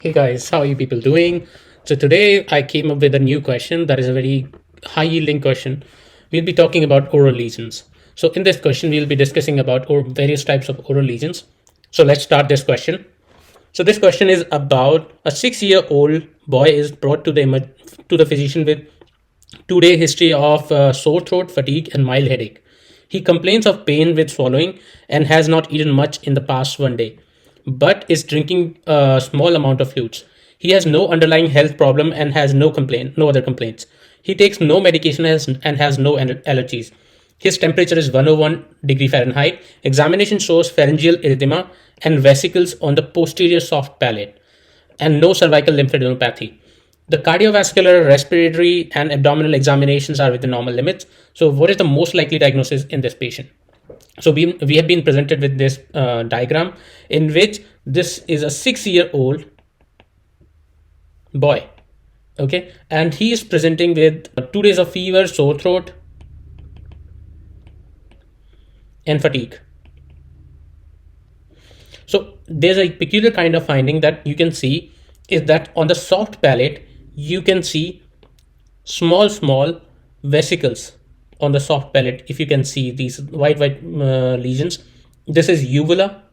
Hey guys, how are you people doing? So today I came up with a new question that is a very high yielding question. We'll be talking about oral lesions. So in this question, we'll be discussing about various types of oral lesions. So let's start this question. So this question is about a 6-year-old boy is brought to the physician with 2-day history of sore throat, fatigue, and mild headache. He complains of pain with swallowing and has not eaten much in the past 1 day, but is drinking a small amount of fluids. He has no underlying health problem and has no other complaints. He takes no medication and has no allergies. His temperature is 101 degree Fahrenheit. Examination shows pharyngeal erythema and vesicles on the posterior soft palate and no cervical lymphadenopathy. The cardiovascular, respiratory, and abdominal examinations are within normal limits. So, what is the most likely diagnosis in this patient? So, we have been presented with this diagram in which this is a 6-year-old boy. Okay, and he is presenting with 2 days of fever, sore throat, and fatigue. So there's a peculiar kind of finding that you can see is that on the soft palate, you can see small vesicles on the soft palate. If you can see these white lesions, this is uvula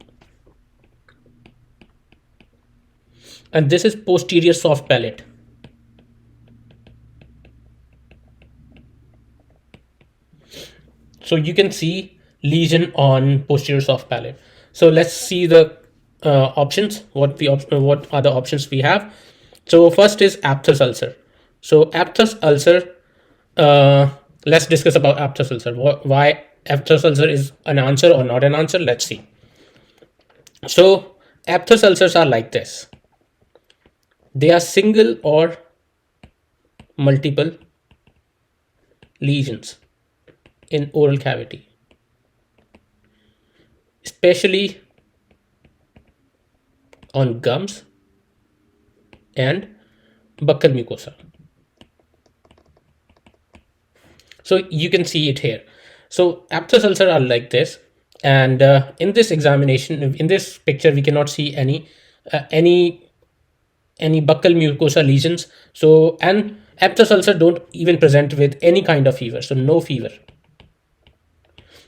and this is posterior soft palate. So you can see lesion on posterior soft palate. So let's see the options. What are the options we have? So first is aphthous ulcer. So aphthous ulcer. Let's discuss about aphthous ulcer. Why aphthous ulcer is an answer or not an answer? Let's see. So aphthous ulcers are like this. They are single or multiple lesions in oral cavity, especially on gums and buccal mucosa. So you can see it here. So aphthous ulcer are like this, and in this examination, in this picture, we cannot see any buccal mucosa lesions. So and aphthous ulcer don't even present with any kind of fever, so no fever.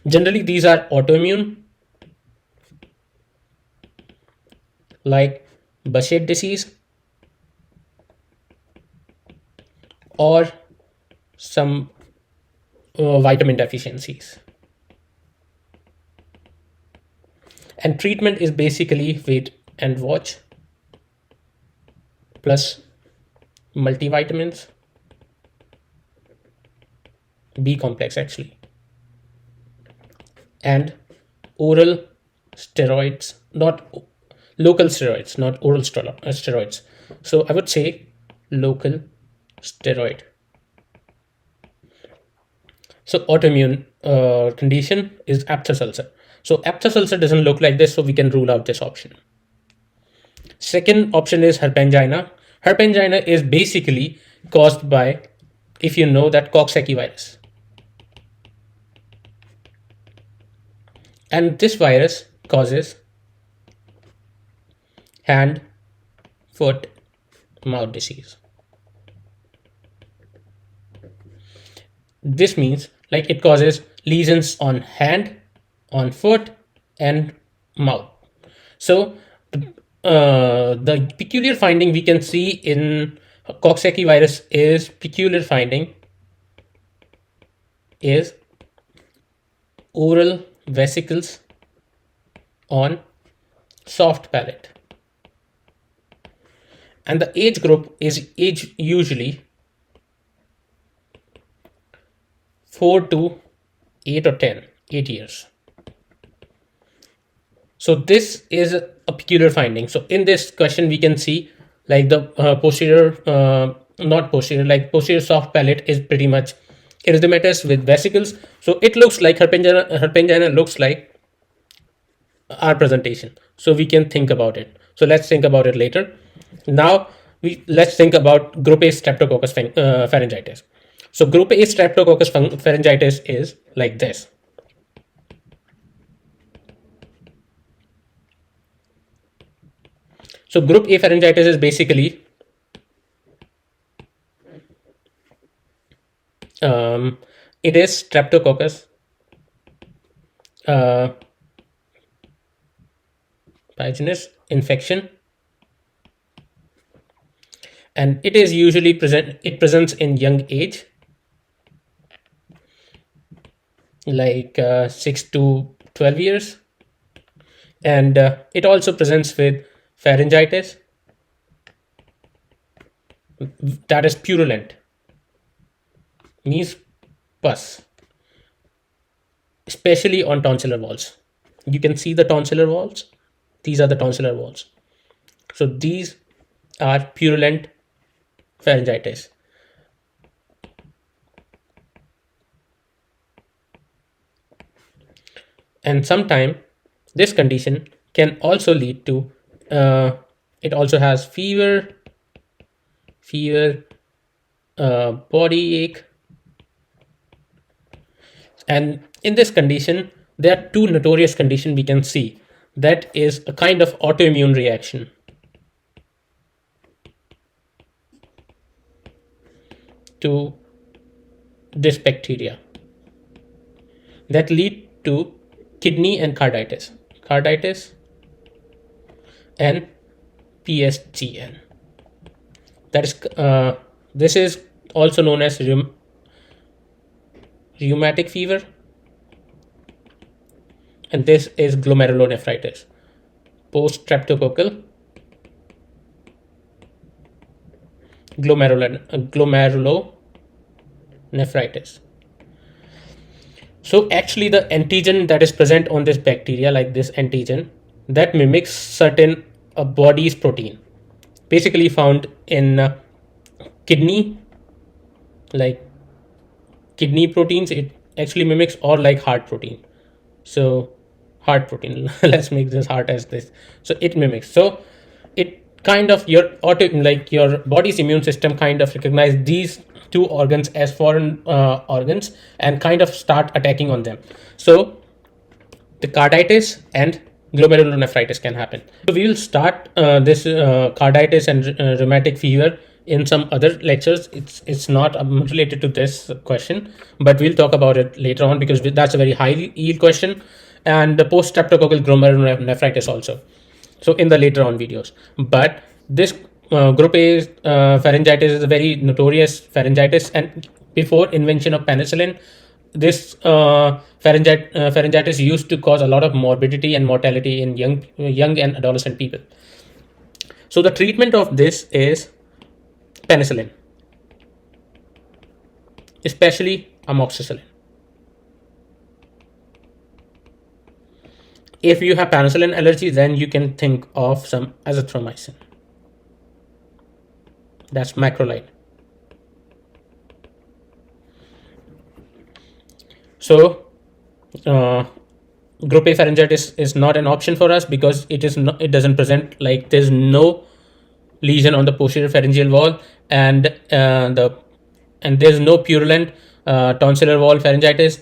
Generally, these are autoimmune, like Behçet disease or some vitamin deficiencies. And treatment is basically wait and watch plus multivitamins, B complex actually, and oral steroids, not local steroids, not oral steroids. So I would say local steroid. So autoimmune condition is aphthous ulcer. So aphthous ulcer doesn't look like this, so we can rule out this option. Second option is herpangina. Herpangina is basically caused by, if you know, that Coxsackie virus. And this virus causes hand, foot, mouth disease. This means like it causes lesions on hand, on foot, and mouth. So the peculiar finding we can see in Coxsackie virus is oral vesicles on soft palate, and the age group is age usually 4 to 8 or 10, 8 years. So this is a peculiar finding. So in this question, we can see like the not posterior, like posterior soft palate is pretty much erythematous with vesicles. So it looks like herpangina looks like our presentation. So we can think about it. So let's think about it later. Now let's think about group A Streptococcus pharyngitis. So group A Streptococcus pharyngitis is like this. So group A pharyngitis is basically um, it is Streptococcus uh, pyogenes infection, and it is usually presents in young age, like 6 to 12 years, and it also presents with pharyngitis that is purulent, means pus, especially on tonsillar walls. You can see the tonsillar walls. These are the tonsillar walls. So these are purulent pharyngitis. And sometimes this condition can also lead to it also has fever, body ache, and in this condition there are two notorious conditions we can see. That is a kind of autoimmune reaction to this bacteria that lead to kidney and carditis and PSGN. That is this is also known as rheumatic fever, and this is glomerulonephritis, post streptococcal glomerulonephritis. So actually the antigen that is present on this bacteria, like this antigen, that mimics certain body's protein, basically found in kidney, like kidney proteins. It actually mimics, or like heart protein. So heart protein, let's make this heart as this. So it mimics. So it kind of your like your body's immune system kind of recognize these two organs as foreign organs and kind of start attacking on them. So the carditis and glomerulonephritis can happen. So we will start this carditis and rheumatic fever in some other lectures. It's not related to this question, but we'll talk about it later on because that's a very high yield question, and the post streptococcal glomerulonephritis also. So in the later on videos, but this group A pharyngitis is a very notorious pharyngitis, and before invention of penicillin, this pharyngitis used to cause a lot of morbidity and mortality in young and adolescent people. So the treatment of this is penicillin, especially amoxicillin. If you have penicillin allergy, then you can think of some azithromycin. That's macrolide. So group A pharyngitis is not an option for us because it doesn't present, like there's no lesion on the posterior pharyngeal wall, and there's no purulent tonsillar wall pharyngitis.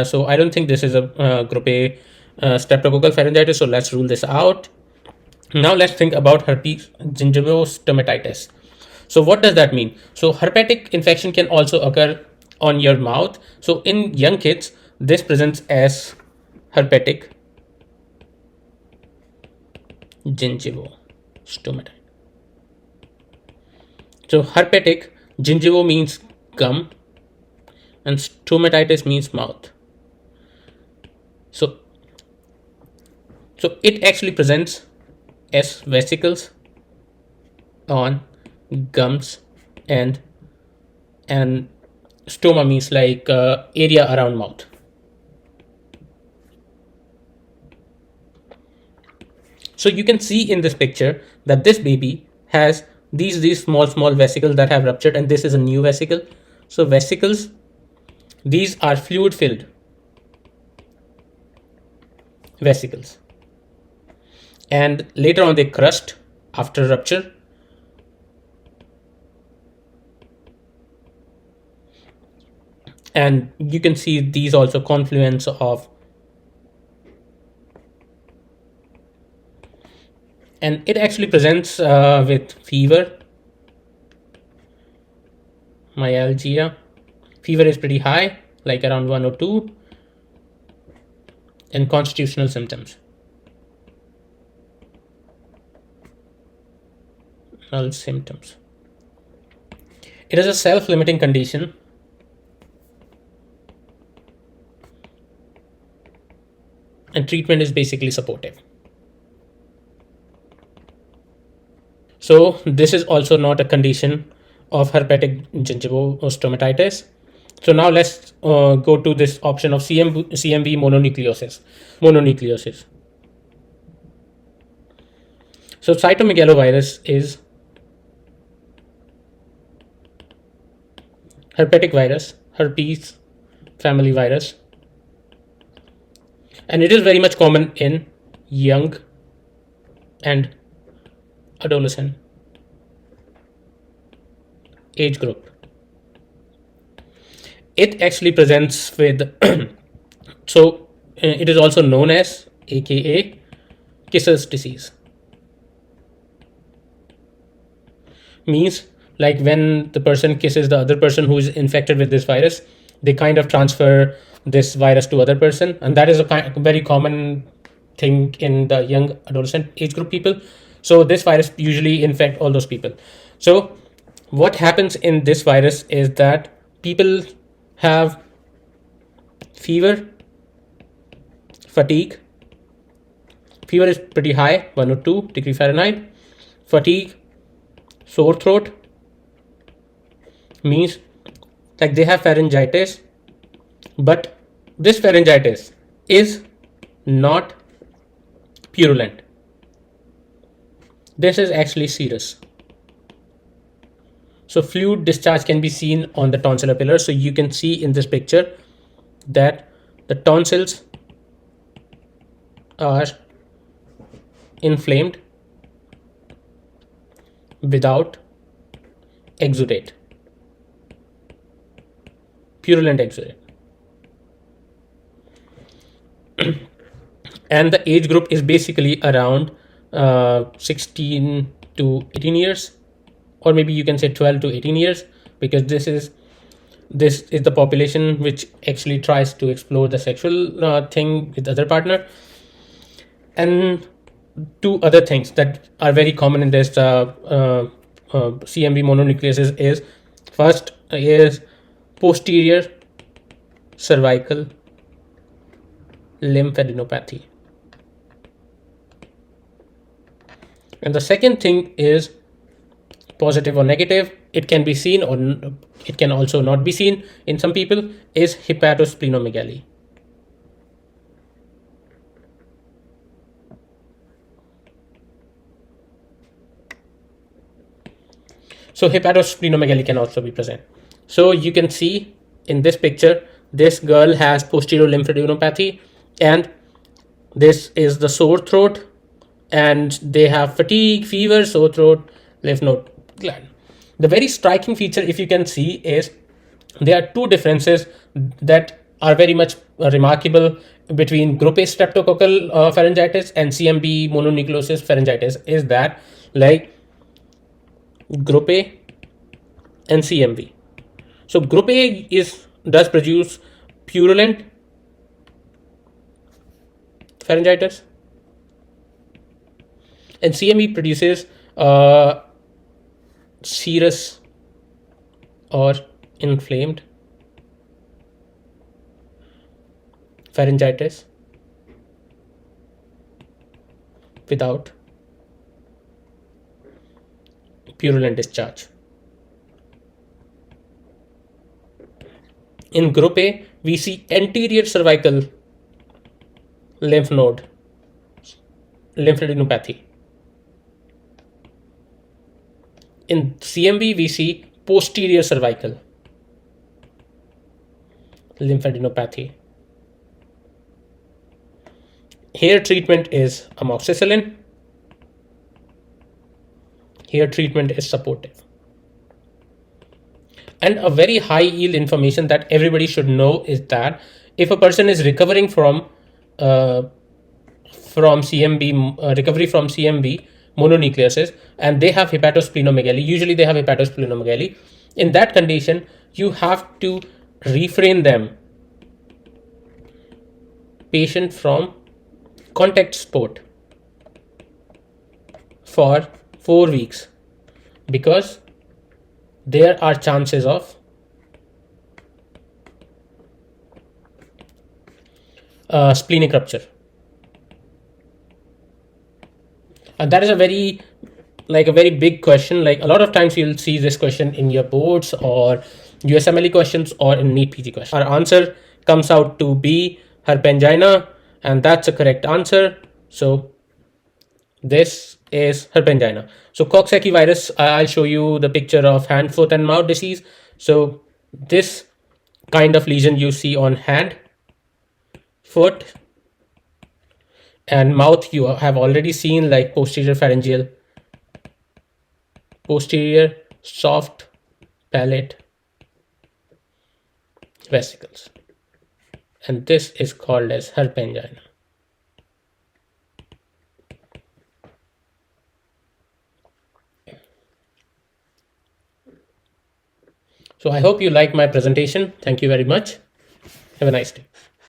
So I don't think this is a group A streptococcal pharyngitis. So let's rule this out. Now let's think about herpes gingivos dermatitis. So what does that mean? So herpetic infection can also occur on your mouth. So in young kids, this presents as herpetic gingivostomatitis. So herpetic gingivo means gum, and stomatitis means mouth. So it actually presents as vesicles on gums, and stoma means like area around mouth. So you can see in this picture that this baby has these small vesicles that have ruptured, and this is a new vesicle. So vesicles, these are fluid filled vesicles, and later on they crust after rupture, and you can see these also confluence of And it actually presents with fever, myalgia. Fever is pretty high, like around 102, and constitutional symptoms. Null symptoms. It is a self-limiting condition. And treatment is basically supportive. So this is also not a condition of herpetic gingival stomatitis. So now let's go to this option of CMV mononucleosis. So cytomegalovirus is herpetic virus, herpes family virus, and it is very much common in young and adolescent age group. It actually presents with so it is also known as aka kisser's disease. Means like when the person kisses the other person who is infected with this virus, they kind of transfer this virus to other person, and that is a very common thing in the young adolescent age group people. So this virus usually infect all those people. So what happens in this virus is that people have fever, fatigue. Fever is pretty high, 102 degree Fahrenheit. Fatigue, sore throat, means like they have pharyngitis, but this pharyngitis is not purulent. This is actually serous. So fluid discharge can be seen on the tonsillar pillar. So you can see in this picture that the tonsils are inflamed without exudate, purulent exudate. And the age group is basically around 16 to 18 years, or maybe you can say 12 to 18 years, because this is the population which actually tries to explore the sexual thing with the other partner. And two other things that are very common in this CMV mononucleosis is, first is posterior cervical lymphadenopathy, and the second thing is positive or negative. It can be seen or it can also not be seen in some people, is hepatosplenomegaly. So hepatosplenomegaly can also be present. So you can see in this picture, this girl has posterior lymphadenopathy, and this is the sore throat, and they have fatigue, fever, sore throat, lymph node gland. The very striking feature, if you can see, is there are two differences that are very much remarkable between group A streptococcal pharyngitis and CMV mononucleosis pharyngitis, is that like group A and CMV. So group A does produce purulent pharyngitis, and CMV produces serous or inflamed pharyngitis without purulent discharge. In group A, we see anterior cervical lymph node lymphadenopathy. In CMV, we see posterior cervical lymphadenopathy. Here treatment is amoxicillin. Here treatment is supportive. And a very high yield information that everybody should know is that if a person is recovering from CMV, mononucleosis, and they have hepatosplenomegaly. Usually they have hepatosplenomegaly. In that condition, you have to refrain them patient from contact sport for 4 weeks, because there are chances of splenic rupture. And that is a very big question. Like, a lot of times you'll see this question in your boards or USMLE questions or in Neet PG questions. Our answer comes out to be herpangina, and that's a correct answer. So this is herpangina. So Coxsackie virus, I'll show you the picture of hand, foot, and mouth disease. So this kind of lesion you see on hand, foot, and mouth, you have already seen, like posterior pharyngeal, posterior soft palate vesicles, and this is called as herpangina. So I hope you like my presentation. Thank you very much. Have a nice day.